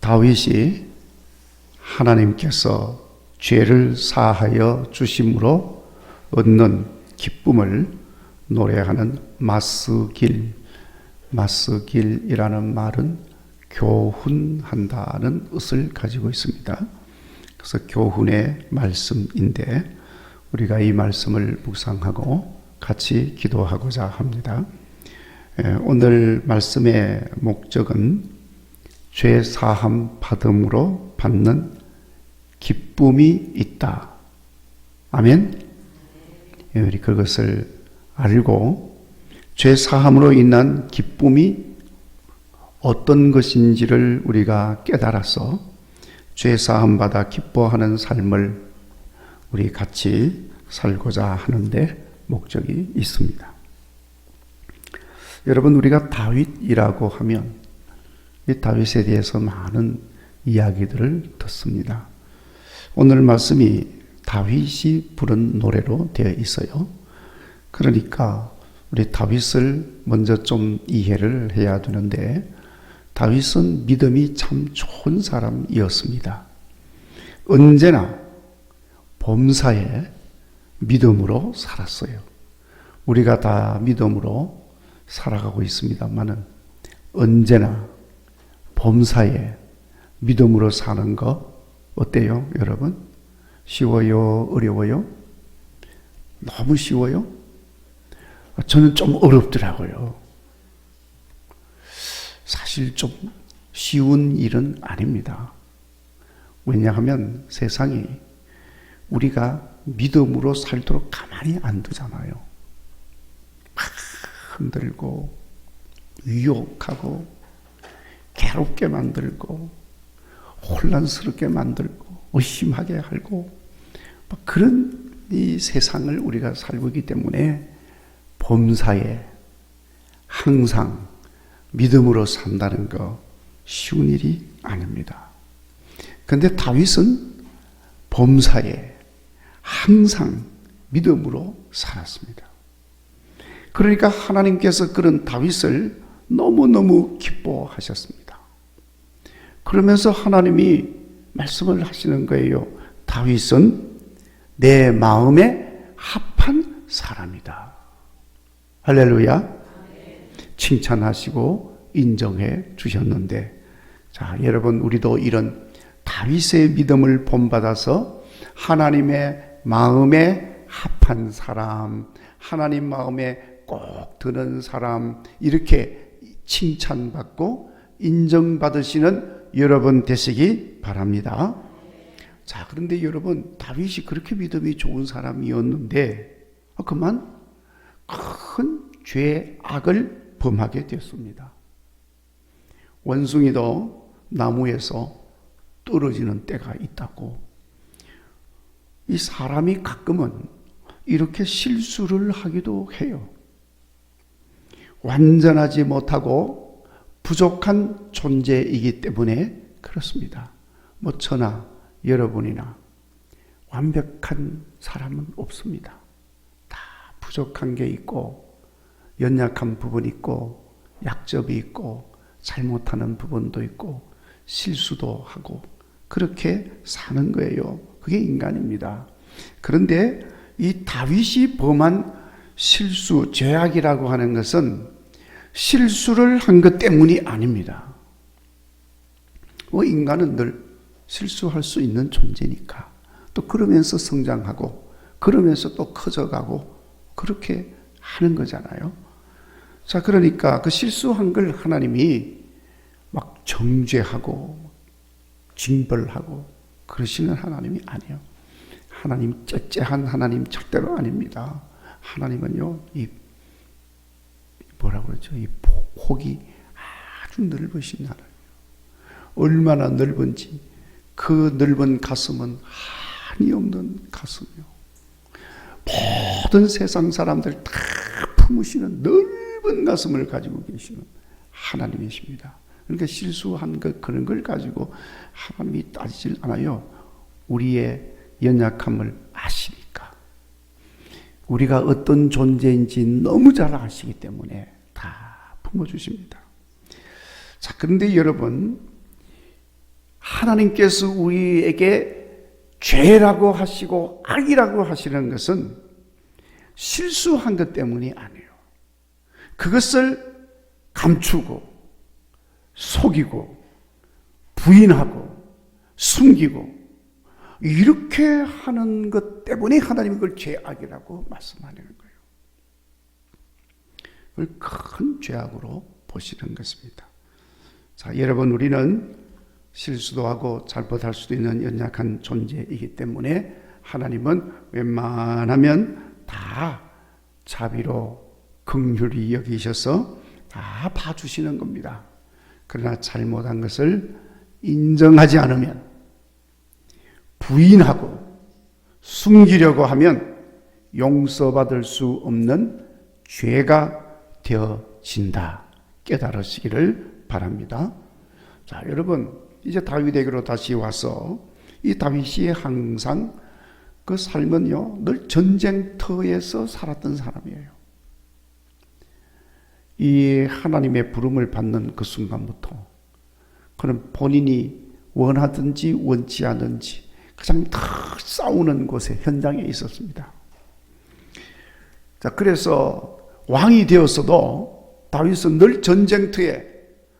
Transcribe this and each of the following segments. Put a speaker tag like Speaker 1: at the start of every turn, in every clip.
Speaker 1: 다윗이 하나님께서 죄를 사하여 주심으로 얻는 기쁨을 노래하는 마스길이라는 말은 교훈한다는 뜻을 가지고 있습니다. 그래서 교훈의 말씀인데 우리가 이 말씀을 묵상하고 같이 기도하고자 합니다. 오늘 말씀의 목적은 죄 사함 받음으로 받는 기쁨이 있다. 아멘. 우리 그것을 알고 죄 사함으로 인한 기쁨이 어떤 것인지를 우리가 깨달아서 죄 사함 받아 기뻐하는 삶을 우리 같이 살고자 하는데 목적이 있습니다. 여러분, 우리가 다윗이라고 하면 이 다윗에 대해서 많은 이야기들을 듣습니다. 오늘 말씀이 다윗이 부른 노래로 되어 있어요. 그러니까 우리 다윗을 먼저 좀 이해를 해야 되는데, 다윗은 믿음이 참 좋은 사람이었습니다. 언제나 범사에 믿음으로 살았어요. 우리가 다 믿음으로 살아가고 있습니다만은 언제나 범사에 믿음으로 사는 거 어때요, 여러분? 쉬워요? 어려워요? 너무 쉬워요? 저는 좀 어렵더라고요. 사실 좀 쉬운 일은 아닙니다. 왜냐하면 세상이 우리가 믿음으로 살도록 가만히 안 두잖아요. 막 흔들고 유혹하고 괴롭게 만들고 혼란스럽게 만들고 의심하게 하고 그런 이 세상을 우리가 살고 있기 때문에 범사에 항상 믿음으로 산다는 거 쉬운 일이 아닙니다. 그런데 다윗은 범사에 항상 믿음으로 살았습니다. 그러니까 하나님께서 그런 다윗을 너무너무 기뻐하셨습니다. 그러면서 하나님이 말씀을 하시는 거예요. 다윗은 내 마음에 합한 사람이다. 할렐루야. 칭찬하시고 인정해 주셨는데, 자, 여러분, 우리도 이런 다윗의 믿음을 본받아서 하나님의 마음에 합한 사람, 하나님 마음에 꼭 드는 사람, 이렇게 칭찬받고 인정받으시는 여러분 되시기 바랍니다. 자, 그런데 여러분, 다윗이 그렇게 믿음이 좋은 사람이었는데 그만 큰 죄악을 범하게 되었습니다. 원숭이도 나무에서 떨어지는 때가 있다고, 이 사람이 가끔은 이렇게 실수를 하기도 해요. 완전하지 못하고 부족한 존재이기 때문에 그렇습니다. 저나 여러분이나 완벽한 사람은 없습니다. 다 부족한 게 있고 연약한 부분이 있고 약점이 있고 잘못하는 부분도 있고 실수도 하고 그렇게 사는 거예요. 그게 인간입니다. 그런데 이 다윗이 범한 실수, 죄악이라고 하는 것은 실수를 한 것 때문이 아닙니다. 인간은 늘 실수할 수 있는 존재니까, 또 그러면서 성장하고 그러면서 또 커져가고 그렇게 하는 거잖아요. 자, 그러니까 그 실수한 걸 하나님이 막 정죄하고 징벌하고 그러시는 하나님이 아니에요. 하나님 째째한 하나님 절대로 아닙니다. 하나님은요, 이 뭐라고 그러죠? 이 폭이 아주 넓으신 하나님. 얼마나 넓은지 그 넓은 가슴은 한이 없는 가슴이요. 모든 세상 사람들 다 품으시는 넓은 가슴을 가지고 계시는 하나님이십니다. 그러니까 실수한 것, 그런 걸 가지고 하나님이 따지질 않아요. 우리의 연약함을 아시니까. 우리가 어떤 존재인지 너무 잘 아시기 때문에 다 품어주십니다. 자, 그런데 여러분, 하나님께서 우리에게 죄라고 하시고 악이라고 하시는 것은 실수한 것 때문이 아니에요. 그것을 감추고 속이고 부인하고 숨기고 이렇게 하는 것 때문에 하나님이 그걸 죄악이라고 말씀하는 거예요. 그걸 큰 죄악으로 보시는 것입니다. 자, 여러분, 우리는 실수도 하고 잘못할 수도 있는 연약한 존재이기 때문에 하나님은 웬만하면 다 자비로 긍휼히 여기셔서 다 봐주시는 겁니다. 그러나 잘못한 것을 인정하지 않으면, 부인하고 숨기려고 하면 용서받을 수 없는 죄가 되어진다. 깨달으시기를 바랍니다. 자, 여러분, 이제 다윗에게로 다시 와서 이 다윗이 항상 그 삶은요, 늘 전쟁터에서 살았던 사람이에요. 이 하나님의 부름을 받는 그 순간부터 그는 본인이 원하든지 원치 않은지 가장 다 싸우는 곳에 현장에 있었습니다. 자, 그래서 왕이 되었어도 다윗은 늘 전쟁터에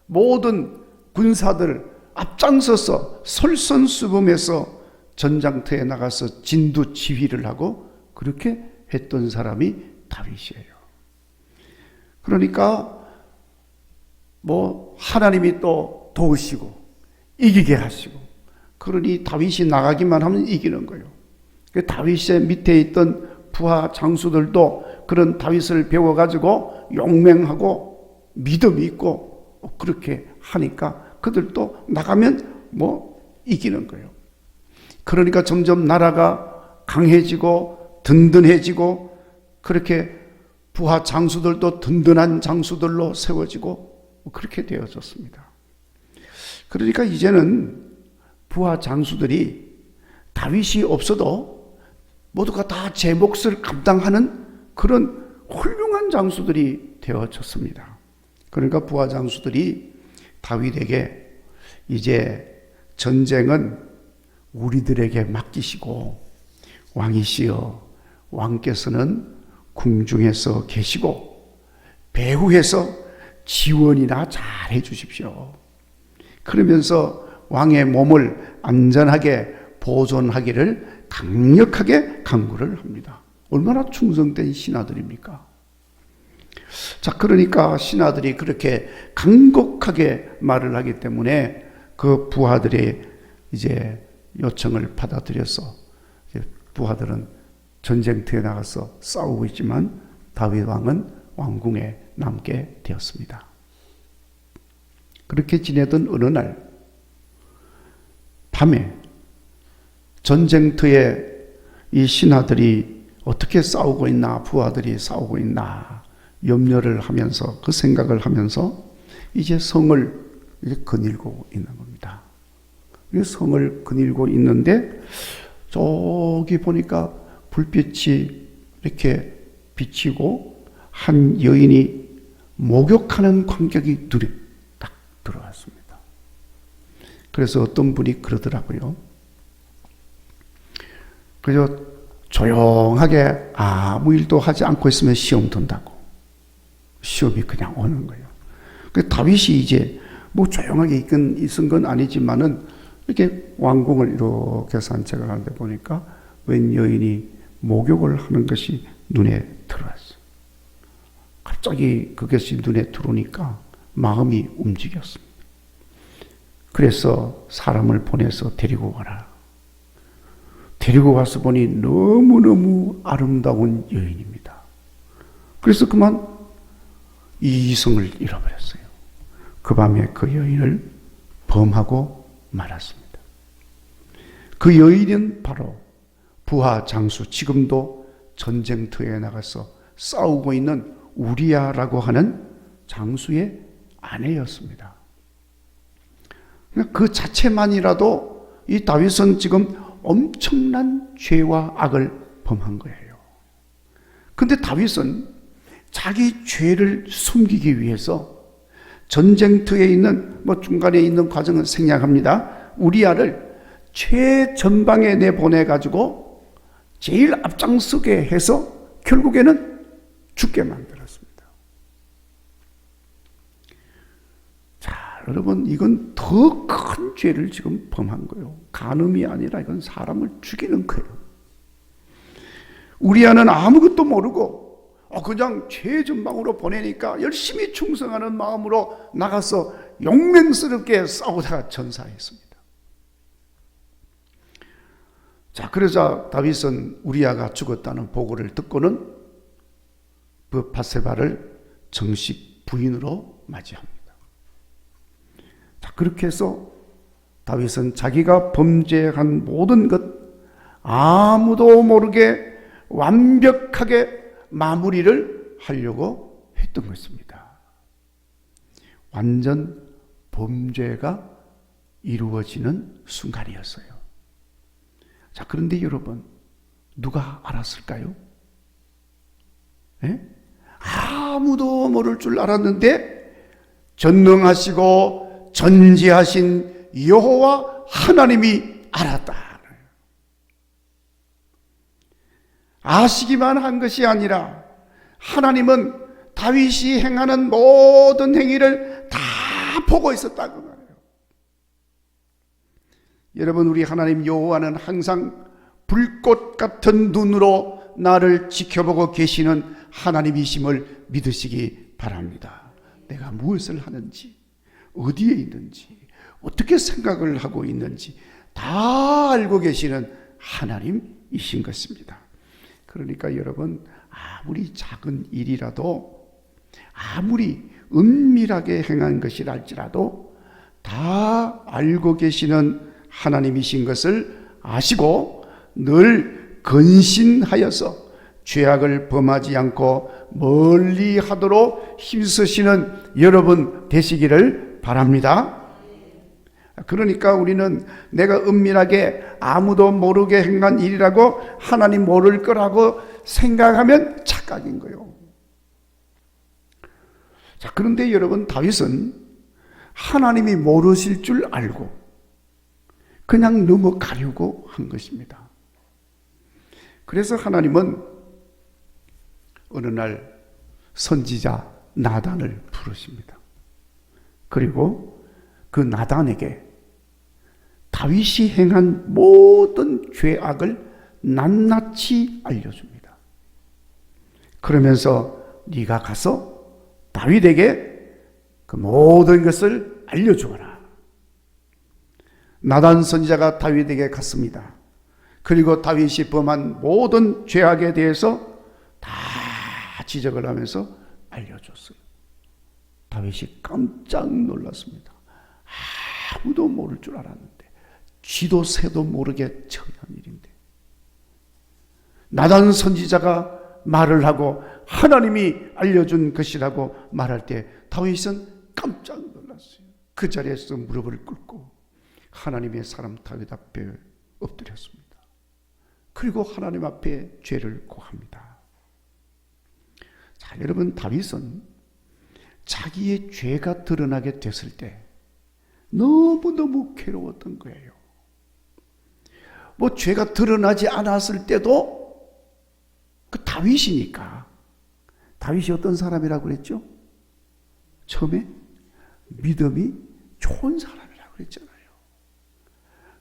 Speaker 1: 모든 군사들 앞장서서 설선수범해서 전장터에 나가서 진두 지휘를 하고 그렇게 했던 사람이 다윗이에요. 그러니까 하나님이 또 도우시고 이기게 하시고, 그러니 다윗이 나가기만 하면 이기는 거예요. 다윗의 밑에 있던 부하 장수들도 그런 다윗을 배워가지고 용맹하고 믿음이 있고 그렇게 하니까 그들도 나가면 이기는 거예요. 그러니까 점점 나라가 강해지고 든든해지고, 그렇게 부하 장수들도 든든한 장수들로 세워지고 그렇게 되어졌습니다. 그러니까 이제는 부하 장수들이 다윗이 없어도 모두가 다 제 몫을 감당하는 그런 훌륭한 장수들이 되어졌습니다. 그러니까 부하 장수들이 다윗에게 이제 전쟁은 우리들에게 맡기시고, 왕이시여, 왕께서는 궁중에서 계시고 배후에서 지원이나 잘 해주십시오. 그러면서 왕의 몸을 안전하게 보존하기를 강력하게 강구를 합니다. 얼마나 충성된 신하들입니까? 자, 그러니까 신하들이 그렇게 간곡하게 말을 하기 때문에 그 부하들의 이제 요청을 받아들여서 부하들은 전쟁터에 나가서 싸우고 있지만 다윗 왕은 왕궁에 남게 되었습니다. 그렇게 지내던 어느 날 밤에 전쟁터에 이 신하들이 어떻게 싸우고 있나, 부하들이 싸우고 있나 염려를 하면서, 그 생각을 하면서 이제 성을 거닐고 있는 겁니다. 성을 거닐고 있는데 저기 보니까 불빛이 이렇게 비치고 한 여인이 목욕하는 광경이 눈에 딱 들어왔습니다. 그래서 어떤 분이 그러더라고요. 그래서 조용하게 아무 일도 하지 않고 있으면 시험 든다고. 시험이 그냥 오는 거예요. 그 다윗이 이제 조용하게 있은 건 아니지만은 이렇게 왕궁을 이렇게 산책을 하는데 보니까 웬 여인이 목욕을 하는 것이 눈에 들어왔어요. 갑자기 그것이 눈에 들어오니까 마음이 움직였습니다. 그래서 사람을 보내서 데리고 와라. 데리고 와서 보니 너무너무 아름다운 여인입니다. 그래서 그만 이성을 잃어버렸어요. 그 밤에 그 여인을 범하고 말았습니다. 그 여인은 바로 부하 장수, 지금도 전쟁터에 나가서 싸우고 있는 우리야라고 하는 장수의 아내였습니다. 그 자체만이라도 이 다윗은 지금 엄청난 죄와 악을 범한 거예요. 그런데 다윗은 자기 죄를 숨기기 위해서 전쟁터에 있는 중간에 있는 과정은 생략합니다. 우리아를 최전방에 내보내가지고 제일 앞장서게 해서 결국에는 죽게 만들었습니다. 자, 여러분, 이건 더 큰 죄를 지금 범한 거예요. 간음이 아니라 이건 사람을 죽이는 거예요. 우리아는 아무것도 모르고 그냥 최전방으로 보내니까 열심히 충성하는 마음으로 나가서 용맹스럽게 싸우다가 전사했습니다. 자, 그러자 다윗은 우리아가 죽었다는 보고를 듣고는 그 밧세바를 정식 부인으로 맞이합니다. 자, 그렇게 해서 다윗은 자기가 범죄한 모든 것 아무도 모르게 완벽하게 마무리를 하려고 했던 것입니다. 완전 범죄가 이루어지는 순간이었어요. 자, 그런데 여러분, 누가 알았을까요? 예? 아무도 모를 줄 알았는데 전능하시고 전지하신 여호와 하나님이 알았다. 아시기만 한 것이 아니라 하나님은 다윗이 행하는 모든 행위를 다 보고 있었다고 말해요. 여러분, 우리 하나님 여호와는 항상 불꽃 같은 눈으로 나를 지켜보고 계시는 하나님이심을 믿으시기 바랍니다. 내가 무엇을 하는지, 어디에 있는지, 어떻게 생각을 하고 있는지 다 알고 계시는 하나님이신 것입니다. 그러니까 여러분, 아무리 작은 일이라도, 아무리 은밀하게 행한 것이랄지라도 다 알고 계시는 하나님이신 것을 아시고 늘 근신하여서 죄악을 범하지 않고 멀리 하도록 힘쓰시는 여러분 되시기를 바랍니다. 그러니까 우리는 내가 은밀하게 아무도 모르게 행한 일이라고 하나님 모를 거라고 생각하면 착각인 거예요. 자, 그런데 여러분, 다윗은 하나님이 모르실 줄 알고 그냥 넘어가려고 한 것입니다. 그래서 하나님은 어느 날 선지자 나단을 부르십니다. 그리고 그 나단에게 다윗이 행한 모든 죄악을 낱낱이 알려줍니다. 그러면서 네가 가서 다윗에게 그 모든 것을 알려주어라. 나단 선지자가 다윗에게 갔습니다. 그리고 다윗이 범한 모든 죄악에 대해서 다 지적을 하면서 알려줬어요. 다윗이 깜짝 놀랐습니다. 아무도 모를 줄 알았는데, 쥐도 새도 모르게 처리한 일인데, 나단 선지자가 말을 하고 하나님이 알려준 것이라고 말할 때 다윗은 깜짝 놀랐어요. 그 자리에서 무릎을 꿇고 하나님의 사람 다윗 앞에 엎드렸습니다. 그리고 하나님 앞에 죄를 고합니다. 자, 여러분, 다윗은 자기의 죄가 드러나게 됐을 때 너무너무 괴로웠던 거예요. 뭐 죄가 드러나지 않았을 때도 그 다윗이니까. 다윗이 어떤 사람이라고 그랬죠? 처음에 믿음이 좋은 사람이라고 그랬잖아요.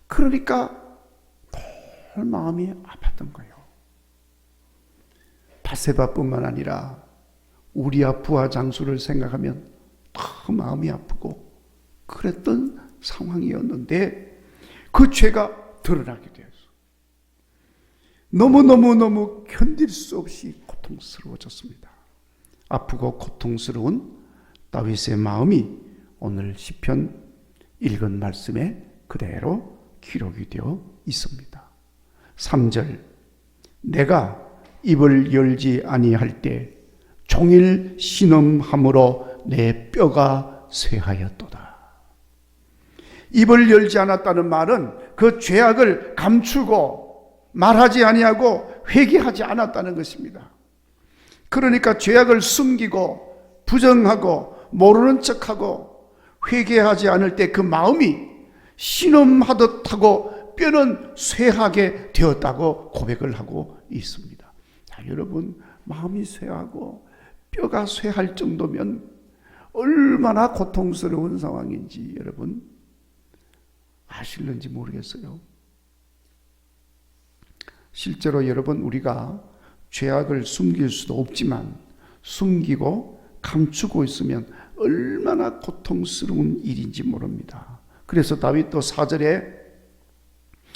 Speaker 1: 그러니까 늘 마음이 아팠던 거예요. 밧세바뿐만 아니라 우리아 부하 장수를 생각하면 더 마음이 아프고 그랬던 상황이었는데 그 죄가 드러나게 되었어요. 너무너무 견딜 수 없이 고통스러워졌습니다. 아프고 고통스러운 다윗의 마음이 오늘 시편 읽은 말씀에 그대로 기록이 되어 있습니다. 3절, 내가 입을 열지 아니할 때 종일 신음함으로 내 뼈가 쇠하였도다. 입을 열지 않았다는 말은 그 죄악을 감추고 말하지 아니하고 회개하지 않았다는 것입니다. 그러니까 죄악을 숨기고 부정하고 모르는 척하고 회개하지 않을 때 그 마음이 신음하듯 하고 뼈는 쇠하게 되었다고 고백을 하고 있습니다. 자, 여러분, 마음이 쇠하고 뼈가 쇠할 정도면 얼마나 고통스러운 상황인지 여러분 아실는지 모르겠어요. 실제로 여러분, 우리가 죄악을 숨길 수도 없지만 숨기고 감추고 있으면 얼마나 고통스러운 일인지 모릅니다. 그래서 다윗도 4절에,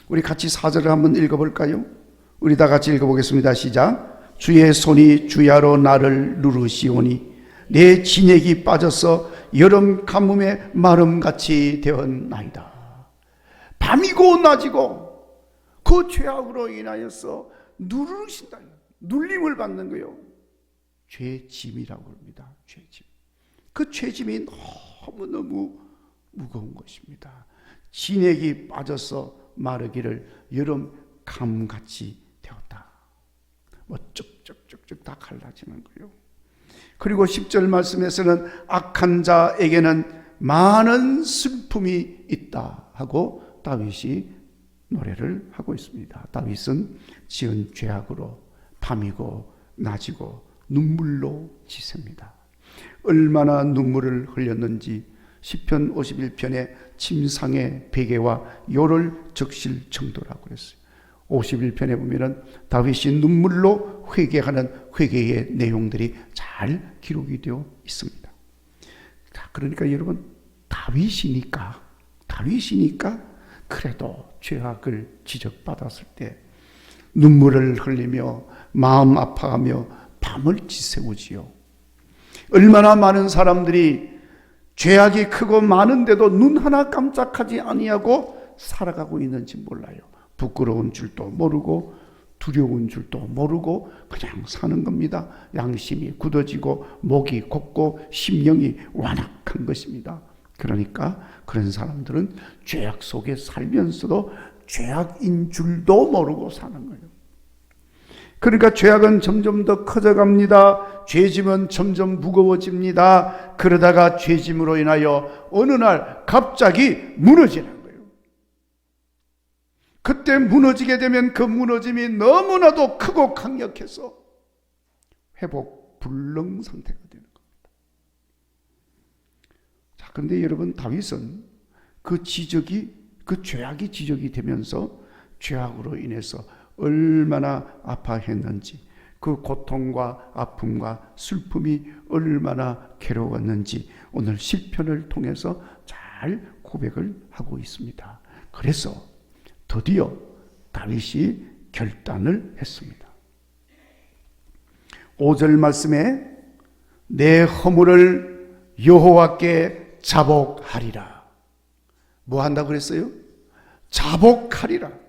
Speaker 1: 우리 같이 4절을 한번 읽어볼까요? 우리 다 같이 읽어보겠습니다. 시작. 주의 손이 주야로 나를 누르시오니 내 진액이 빠져서 여름 가뭄에 마름같이 되었나이다. 밤이고 낮이고 그 죄악으로 인하여서 누르신다. 눌림을 받는 거예요. 죄짐이라고 합니다. 죄짐. 그 죄짐이 너무너무 무거운 것입니다. 진액이 빠져서 마르기를 여름 가뭄같이 되었다. 뭐 쭉쭉쭉쭉 다 갈라지는 거예요. 그리고 10절 말씀에서는 악한 자에게는 많은 슬픔이 있다 하고 다윗이 노래를 하고 있습니다. 다윗은 지은 죄악으로 밤이고 낮이고 눈물로 지셉니다. 얼마나 눈물을 흘렸는지 시편 51편에 침상의 베개와 요를 적실 정도라고 했어요. 51편에 보면은 다윗이 눈물로 회개하는 회개의 내용들이 잘 기록이 되어 있습니다. 자, 그러니까 여러분, 다윗이니까 그래도 죄악을 지적받았을 때 눈물을 흘리며 마음 아파하며 밤을 지새우지요. 얼마나 많은 사람들이 죄악이 크고 많은데도 눈 하나 깜짝하지 아니하고 살아가고 있는지 몰라요. 부끄러운 줄도 모르고 두려운 줄도 모르고 그냥 사는 겁니다. 양심이 굳어지고 목이 곱고 심령이 완악한 것입니다. 그러니까 그런 사람들은 죄악 속에 살면서도 죄악인 줄도 모르고 사는 거예요. 그러니까 죄악은 점점 더 커져갑니다. 죄짐은 점점 무거워집니다. 그러다가 죄짐으로 인하여 어느 날 갑자기 무너지는 거예요. 그때 무너지게 되면 그 무너짐이 너무나도 크고 강력해서 회복 불능 상태가 되는 겁니다. 자, 그런데 여러분, 다윗은 그 죄악이 지적이 되면서 죄악으로 인해서 얼마나 아파했는지, 그 고통과 아픔과 슬픔이 얼마나 괴로웠는지 오늘 시편을 통해서 잘 고백을 하고 있습니다. 그래서 드디어 다윗이 결단을 했습니다. 5절 말씀에 내 허물을 여호와께 자복하리라. 뭐 한다고 그랬어요? 자복하리라.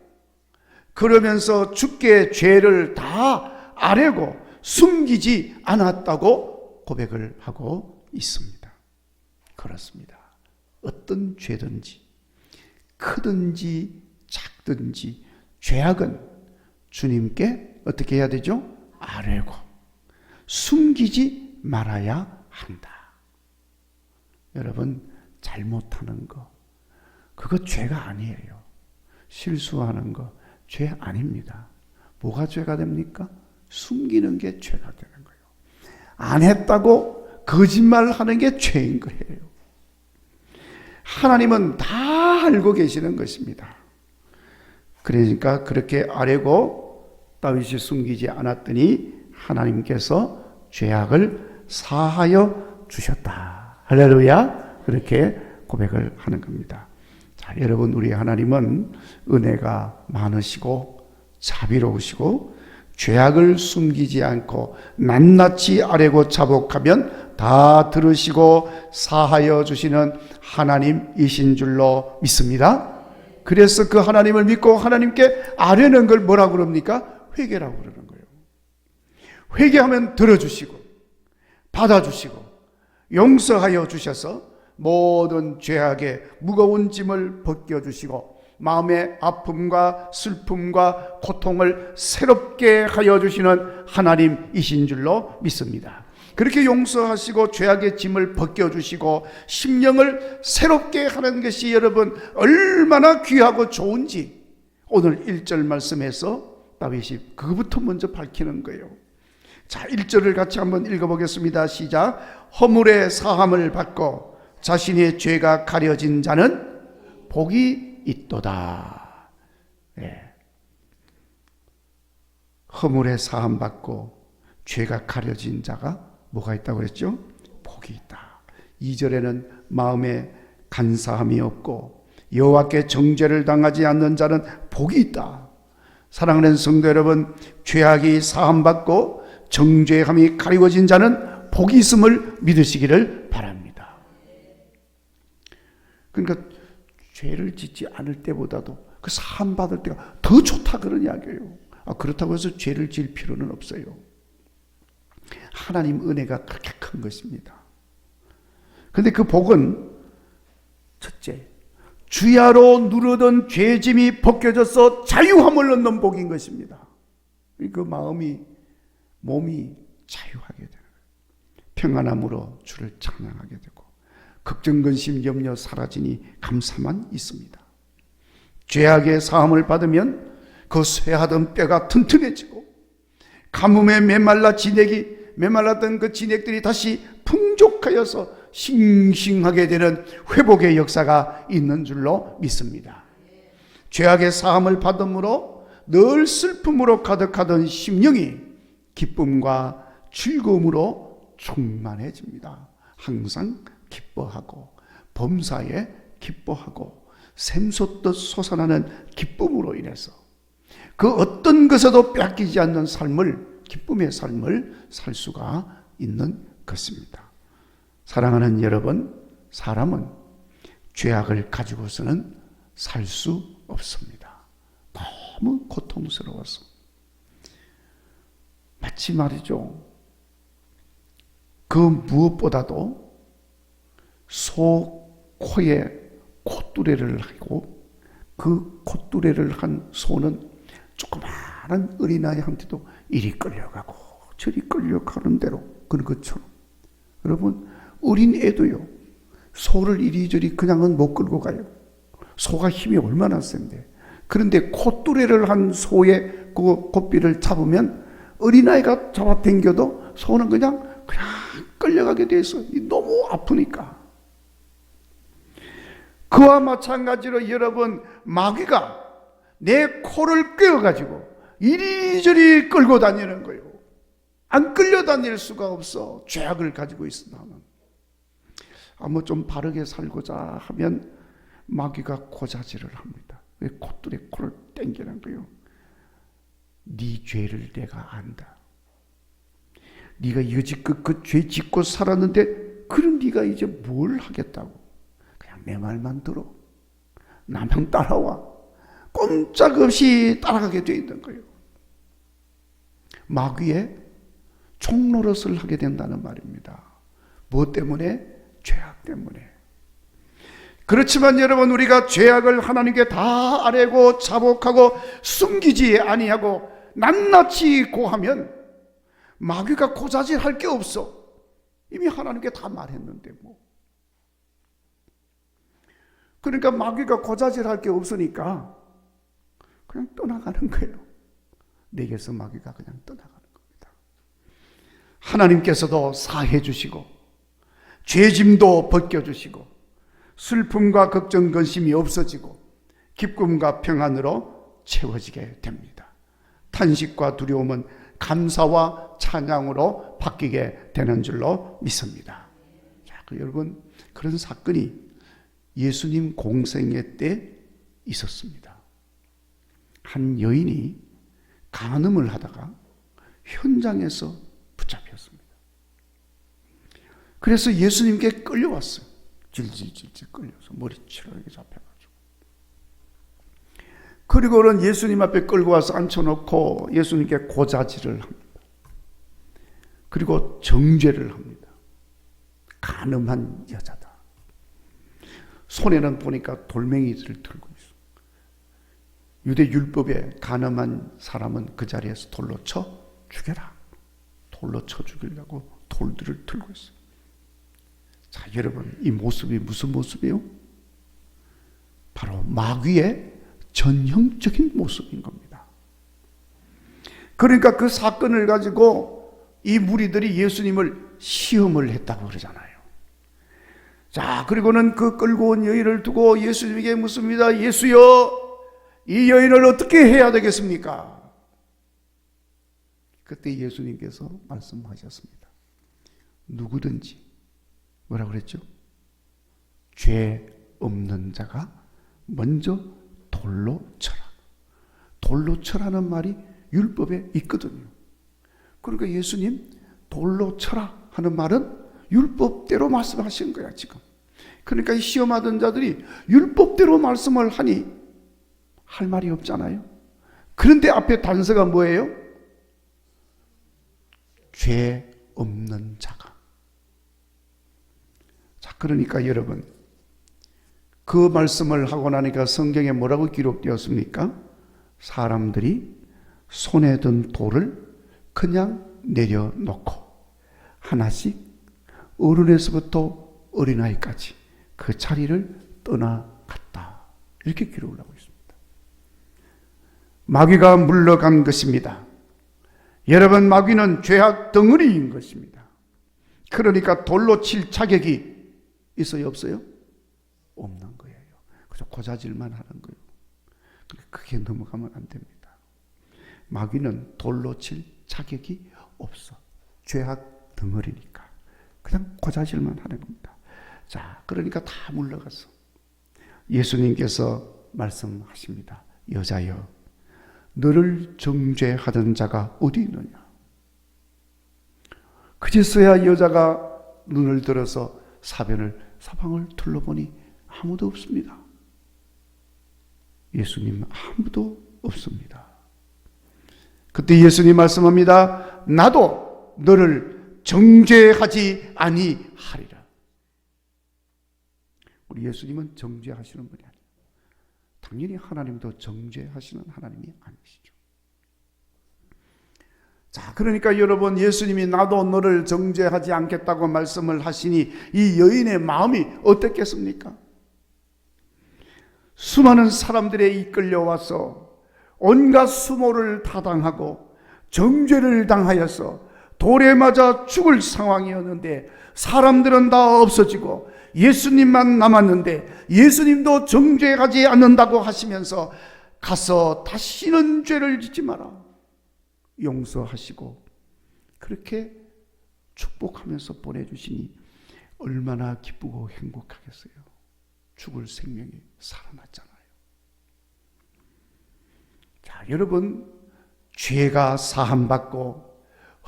Speaker 1: 그러면서 주께 죄를 다 아뢰고 숨기지 않았다고 고백을 하고 있습니다. 그렇습니다. 어떤 죄든지 크든지 작든지 죄악은 주님께 어떻게 해야 되죠? 아뢰고 숨기지 말아야 한다. 여러분, 잘못하는 거 그거 죄가 아니에요. 실수하는 거 죄 아닙니다. 뭐가 죄가 됩니까? 숨기는 게 죄가 되는 거예요. 안 했다고 거짓말하는 게 죄인 거예요. 하나님은 다 알고 계시는 것입니다. 그러니까 그렇게 아뢰고 다윗이 숨기지 않았더니 하나님께서 죄악을 사하여 주셨다. 할렐루야. 그렇게 고백을 하는 겁니다. 자, 여러분, 우리 하나님은 은혜가 많으시고 자비로우시고 죄악을 숨기지 않고 낱낱이 아뢰고 자복하면 다 들으시고 사하여 주시는 하나님이신 줄로 믿습니다. 그래서 그 하나님을 믿고 하나님께 아뢰는 걸 뭐라고 그럽니까? 회개라고 그러는 거예요. 회개하면 들어주시고 받아주시고 용서하여 주셔서 모든 죄악의 무거운 짐을 벗겨주시고 마음의 아픔과 슬픔과 고통을 새롭게 하여 주시는 하나님이신 줄로 믿습니다. 그렇게 용서하시고 죄악의 짐을 벗겨주시고 심령을 새롭게 하는 것이 여러분 얼마나 귀하고 좋은지 오늘 1절 말씀에서 다윗이 그것부터 먼저 밝히는 거예요. 자, 1절을 같이 한번 읽어보겠습니다. 시작. 허물의 사함을 받고 자신의 죄가 가려진 자는 복이 있도다. 예. 허물의 사함 받고 죄가 가려진 자가 뭐가 있다고 그랬죠? 복이 있다. 2절에는 마음에 간사함이 없고 여호와께 정죄를 당하지 않는 자는 복이 있다. 사랑하는 성도 여러분, 죄악이 사함받고 정죄함이 가리워진 자는 복이 있음을 믿으시기를 바랍니다. 그러니까 죄를 짓지 않을 때보다도 그 사함받을 때가 더 좋다 그런 이야기예요. 그렇다고 해서 죄를 지을 필요는 없어요. 하나님 은혜가 그렇게 큰 것입니다. 그런데 그 복은 첫째, 주야로 누르던 죄짐이 벗겨져서 자유함을 얻는 복인 것입니다. 그 마음이 몸이 자유하게 되는 거예요. 평안함으로 주를 찬양하게 되고 걱정, 근심, 염려 사라지니 감사만 있습니다. 죄악의 사함을 받으면 그 쇠하던 뼈가 튼튼해지고 가뭄에 메말랐던 그 진액들이 다시 풍족하여서 싱싱하게 되는 회복의 역사가 있는 줄로 믿습니다. 죄악의 사함을 받음으로 늘 슬픔으로 가득하던 심령이 기쁨과 즐거움으로 충만해집니다. 항상 기뻐하고 범사에 기뻐하고 샘솟듯 솟아나는 기쁨으로 인해서 그 어떤 것에도 뺏기지 않는 삶을, 기쁨의 삶을 살 수가 있는 것입니다. 사랑하는 여러분, 사람은 죄악을 가지고서는 살 수 없습니다. 너무 고통스러워서. 마치 말이죠, 그 무엇보다도 소 코에 콧뚜레를 하고 그 콧뚜레를 한 소는 조그마한 어린아이한테도 이리 끌려가고 저리 끌려가는 대로 그런 것처럼 여러분 어린 애도요 소를 이리저리 그냥은 못 끌고 가요. 소가 힘이 얼마나 센데. 그런데 콧뚜레를 한 소의 그 고삐를 잡으면 어린아이가 잡아당겨도 소는 그냥 끌려가게 돼 있어. 너무 아프니까. 그와 마찬가지로 여러분 마귀가 내 코를 꿰어가지고 이리저리 끌고 다니는 거예요. 안 끌려다닐 수가 없어. 죄악을 가지고 있어 나는. 뭐 좀 바르게 살고자 하면 마귀가 고자질을 합니다. 콧들에 코를 땡기는 거예요. 네 죄를 내가 안다. 네가 여지껏 그 죄 짓고 살았는데 그럼 네가 이제 뭘 하겠다고. 그냥 내 말만 들어. 나만 따라와. 꼼짝없이 따라가게 돼 있는 거예요. 마귀의 총노릇을 하게 된다는 말입니다. 무엇 때문에? 죄악 때문에. 그렇지만 여러분 우리가 죄악을 하나님께 다 아뢰고 자복하고 숨기지 아니하고 낱낱이 고하면 마귀가 고자질할 게 없어. 이미 하나님께 다 말했는데 뭐. 그러니까 마귀가 고자질할 게 없으니까 그냥 떠나가는 거예요. 내게서 마귀가 그냥 떠나가는 겁니다. 하나님께서도 사해 주시고 죄짐도 벗겨주시고 슬픔과 걱정 근심이 없어지고 기쁨과 평안으로 채워지게 됩니다. 탄식과 두려움은 감사와 찬양으로 바뀌게 되는 줄로 믿습니다. 자, 여러분 그런 사건이 예수님 공생애 때 있었습니다. 한 여인이 간음을 하다가 현장에서 붙잡혔습니다. 그래서 예수님께 끌려왔어요. 질질질질 끌려서 머리치러 이렇게 잡혀가지고. 그리고는 예수님 앞에 끌고 와서 앉혀놓고 예수님께 고자질을 합니다. 그리고 정죄를 합니다. 간음한 여자다. 손에는 보니까 돌멩이를 들고 있어. 유대 율법에 간음한 사람은 그 자리에서 돌로 쳐 죽여라. 돌로 쳐 죽이려고 돌들을 들고 있어요. 자, 여러분, 이 모습이 무슨 모습이에요? 바로 마귀의 전형적인 모습인 겁니다. 그러니까 그 사건을 가지고 이 무리들이 예수님을 시험을 했다고 그러잖아요. 자, 그리고는 그 끌고 온 여인을 두고 예수님에게 묻습니다. 예수여, 이 여인을 어떻게 해야 되겠습니까? 그때 예수님께서 말씀하셨습니다. 누구든지 뭐라고 그랬죠? 죄 없는 자가 먼저 돌로 쳐라. 돌로 쳐라는 말이 율법에 있거든요. 그러니까 예수님 돌로 쳐라 하는 말은 율법대로 말씀하시는 거야 지금. 그러니까 이 시험하던 자들이 율법대로 말씀을 하니 할 말이 없잖아요. 그런데 앞에 단서가 뭐예요? 죄 없는 자가. 자, 그러니까 여러분, 그 말씀을 하고 나니까 성경에 뭐라고 기록되었습니까? 사람들이 손에 든 돌을 그냥 내려놓고 하나씩 어른에서부터 어린아이까지 그 자리를 떠나갔다. 이렇게 기록을 하고 있습니다. 마귀가 물러간 것입니다. 여러분, 마귀는 죄악 덩어리인 것입니다. 그러니까 돌로 칠 자격이 있어요, 없어요? 없는 거예요. 그저 고자질만 하는 거예요. 크게 넘어가면 안 됩니다. 마귀는 돌로 칠 자격이 없어. 죄악 덩어리니까. 그냥 고자질만 하는 겁니다. 자, 그러니까 다 물러갔어. 예수님께서 말씀하십니다. 여자여, 너를 정죄하던 자가 어디 있느냐? 그제서야 여자가 눈을 들어서 사방을 둘러보니 아무도 없습니다. 예수님 아무도 없습니다. 그때 예수님 말씀합니다. 나도 너를 정죄하지 아니하리라. 우리 예수님은 정죄하시는 분이 아니에요. 당연히 하나님도 정죄하시는 하나님이 아니시죠. 자, 그러니까 여러분, 예수님이 나도 너를 정죄하지 않겠다고 말씀을 하시니 이 여인의 마음이 어땠겠습니까? 수많은 사람들에 이끌려와서 온갖 수모를 타당하고 정죄를 당하여서 돌에 맞아 죽을 상황이었는데 사람들은 다 없어지고 예수님만 남았는데 예수님도 정죄하지 않는다고 하시면서 가서 다시는 죄를 짓지 마라. 용서하시고 그렇게 축복하면서 보내주시니 얼마나 기쁘고 행복하겠어요. 죽을 생명이 살아났잖아요. 자, 여러분, 죄가 사함받고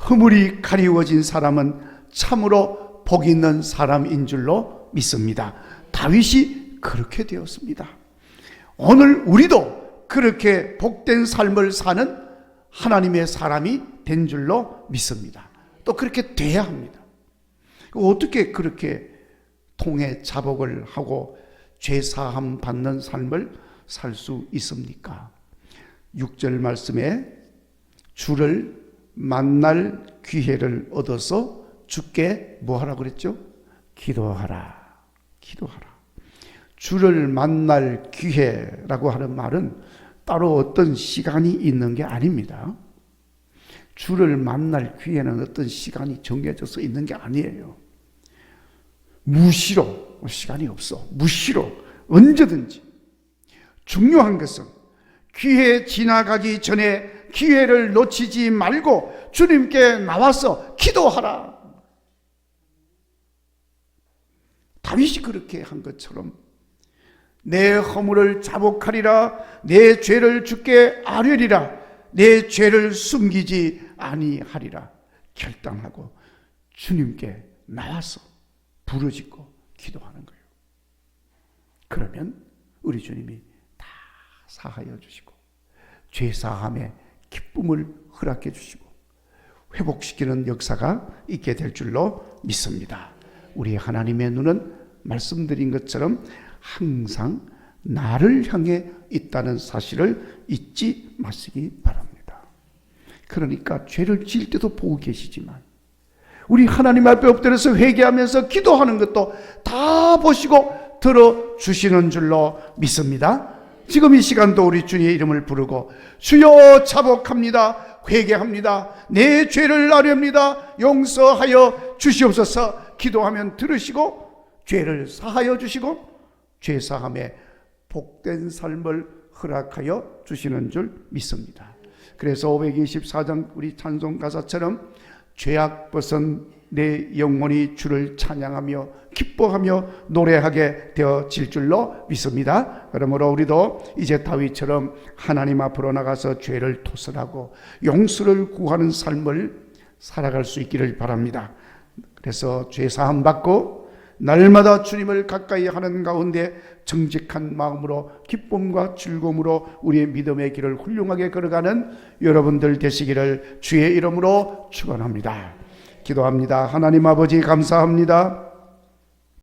Speaker 1: 허물이 가리워진 사람은 참으로 복 있는 사람인 줄로 믿습니다. 다윗이 그렇게 되었습니다. 오늘 우리도 그렇게 복된 삶을 사는 하나님의 사람이 된 줄로 믿습니다. 또 그렇게 돼야 합니다. 어떻게 그렇게 통해 자복을 하고 죄사함 받는 삶을 살 수 있습니까? 6절 말씀에 주를 만날 기회를 얻어서 주께 뭐 하라고 그랬죠? 기도하라. 기도하라. 주를 만날 기회라고 하는 말은 따로 어떤 시간이 있는 게 아닙니다. 주를 만날 기회는 어떤 시간이 정해져서 있는 게 아니에요. 무시로 시간이 없어. 무시로 언제든지. 중요한 것은 기회 지나가기 전에 기회를 놓치지 말고 주님께 나와서 기도하라. 다윗이 그렇게 한 것처럼 내 허물을 자복하리라. 내 죄를 주께 아뢰리라. 내 죄를 숨기지 아니하리라. 결단하고 주님께 나와서 부르짖고 기도하는 거예요. 그러면 우리 주님이 다 사하여 주시고 죄사함의 기쁨을 허락해 주시고 회복시키는 역사가 있게 될 줄로 믿습니다. 우리 하나님의 눈은 말씀드린 것처럼 항상 나를 향해 있다는 사실을 잊지 마시기 바랍니다. 그러니까 죄를 지을 때도 보고 계시지만 우리 하나님 앞에 엎드려서 회개하면서 기도하는 것도 다 보시고 들어주시는 줄로 믿습니다. 지금 이 시간도 우리 주님의 이름을 부르고 주여 자복합니다. 회개합니다. 내 죄를 아뢰옵니다. 용서하여 주시옵소서. 기도하면 들으시고 죄를 사하여 주시고 죄사함에 복된 삶을 허락하여 주시는 줄 믿습니다. 그래서 524장 우리 찬송 가사처럼 죄악 벗은 내 영혼이 주를 찬양하며 기뻐하며 노래하게 되어질 줄로 믿습니다. 그러므로 우리도 이제 다윗처럼 하나님 앞으로 나가서 죄를 토설하고 용서를 구하는 삶을 살아갈 수 있기를 바랍니다. 그래서 죄 사함 받고 날마다 주님을 가까이 하는 가운데 정직한 마음으로 기쁨과 즐거움으로 우리의 믿음의 길을 훌륭하게 걸어가는 여러분들 되시기를 주의 이름으로 축원합니다. 기도합니다. 하나님 아버지 감사합니다.